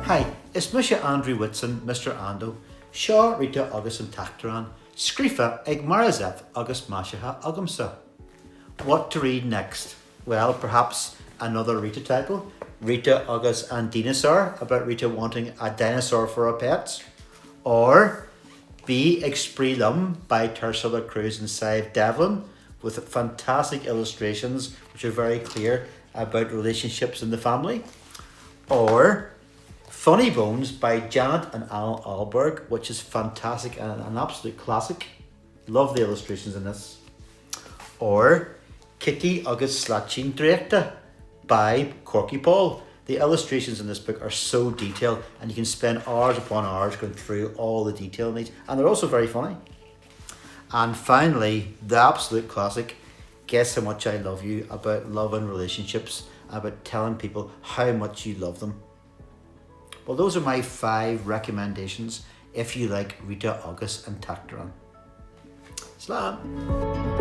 Hi, it's Mr. Andrew Whitson, Mr. Ando, Seo Rita agus tEachtrán, Scríofa ag Marazef agus Mashatha agamsa. What to read next? Well, perhaps another Rita title, Rita agus and Dinosaur, about Rita wanting a dinosaur for a pet. Or Bí ag Spree Lum by Ursula Cruz and Sive Devlin, with fantastic illustrations which are very clear about relationships in the family. Or Funny Bones by Janet and Alan Alberg, which is fantastic and an absolute classic. Love the illustrations in this. Or Kiki agus Slachin Directa by Corky Paul. The illustrations in this book are so detailed and you can spend hours upon hours going through all the detail needs, and they're also very funny. And finally, the absolute classic, Guess How Much I Love You, about love and relationships, about telling people how much you love them. Well, those are my 5 recommendations if you like Rita, agus and tEachtrán. Slán!